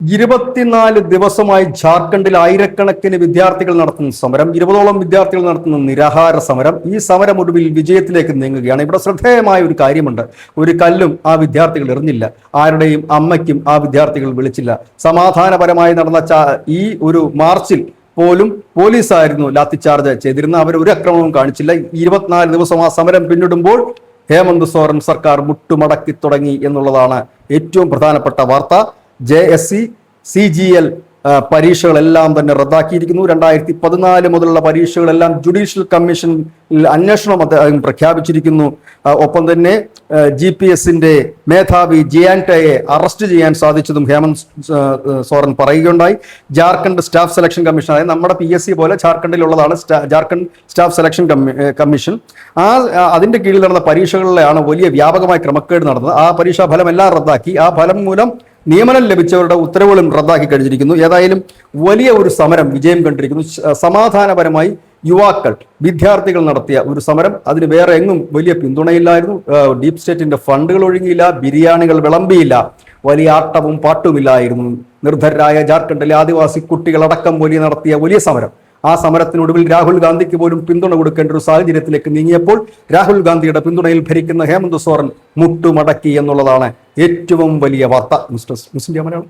24 ദിവസമായി ജാർഖണ്ഡിൽ ആയിരക്കണക്കിന് വിദ്യാർത്ഥികൾ നടത്തുന്ന സമരം, 20ഓളം വിദ്യാർത്ഥികൾ നടത്തുന്ന നിരാഹാര സമരം. ഈ സമരം ഒടുവിൽ വിജയത്തിലേക്ക് നീങ്ങുകയാണ്. ഇവിടെ ശ്രദ്ധേയമായ ഒരു കാര്യമുണ്ട്. ഒരു കല്ലും ആ വിദ്യാർത്ഥികൾ എറിഞ്ഞില്ല. ആരുടെയും അമ്മയ്ക്കും ആ വിദ്യാർത്ഥികൾ വിളിച്ചില്ല. സമാധാനപരമായി നടന്ന ഈ ഒരു മാർച്ചിൽ പോലും പോലീസായിരുന്നു ലാത്തിചാർജ് ചെയ്തിരുന്ന. അവർ ഒരു അക്രമവും കാണിച്ചില്ല. 24 ദിവസം ആ സമരം പിന്നിടുമ്പോൾ ഹേമന്ത് സോറൻ സർക്കാർ മുട്ടുമടക്കി തുടങ്ങി എന്നുള്ളതാണ് ഏറ്റവും പ്രധാനപ്പെട്ട വാർത്ത. JSC CGL പരീക്ഷകളെല്ലാം തന്നെ റദ്ദാക്കിയിരിക്കുന്നു. 2014 മുതലുള്ള പരീക്ഷകളെല്ലാം ജുഡീഷ്യൽ കമ്മീഷൻ അന്വേഷണം അദ്ദേഹം പ്രഖ്യാപിച്ചിരിക്കുന്നു. ഒപ്പം തന്നെ GPS-ന്റെ മേധാവി ജിയാൻടയെ അറസ്റ്റ് ചെയ്യാൻ സാധിച്ചതും ഹേമന്ത് സോറൻ പറയുകയുണ്ടായി. ജാർഖണ്ഡ് സ്റ്റാഫ് സെലക്ഷൻ കമ്മീഷൻ, അതായത് നമ്മുടെ PSC പോലെ ജാർഖണ്ഡിലുള്ളതാണ് ജാർഖണ്ഡ് സ്റ്റാഫ് സെലക്ഷൻ കമ്മീഷൻ. അതിന്റെ കീഴിൽ നടന്ന പരീക്ഷകളിലാണ് വലിയ വ്യാപകമായ ക്രമക്കേട് നടന്നത്. ആ പരീക്ഷാ ഫലം എല്ലാം റദ്ദാക്കി. ആ ഫലം മൂലം നിയമനം ലഭിച്ചവരുടെ ഉത്തരവുകളും റദ്ദാക്കി കഴിഞ്ഞിരിക്കുന്നു. ഏതായാലും വലിയ ഒരു സമരം വിജയം കണ്ടിരിക്കുന്നു. സമാധാനപരമായി യുവാക്കൾ, വിദ്യാർത്ഥികൾ നടത്തിയ ഒരു സമരം. അതിന് വേറെ എങ്ങും വലിയ പിന്തുണയില്ലായിരുന്നു. ഡീപ് സ്റ്റേറ്റിന്റെ ഫണ്ടുകൾ ഒഴുകിയില്ല, ബിരിയാണികൾ വിളമ്പിയില്ല, വലിയ ആട്ടവും പാട്ടുമില്ലായിരുന്നു. നിർധരായ ജാർഖണ്ഡിലെ ആദിവാസി കുട്ടികളടക്കം നടത്തിയ വലിയ സമരം. ആ സമരത്തിനൊടുവിൽ രാഹുൽ ഗാന്ധിക്ക് പോലും പിന്തുണ കൊടുക്കേണ്ട ഒരു സാഹചര്യത്തിലേക്ക് നീങ്ങിയപ്പോൾ രാഹുൽ ഗാന്ധിയുടെ പിന്തുണയിൽ ഭരിക്കുന്ന ഹേമന്ത് സോറൻ മുട്ടുമടക്കി എന്നുള്ളതാണ് ഏറ്റവും വലിയ വാർത്ത. മുസ്ലിം മലയാളം.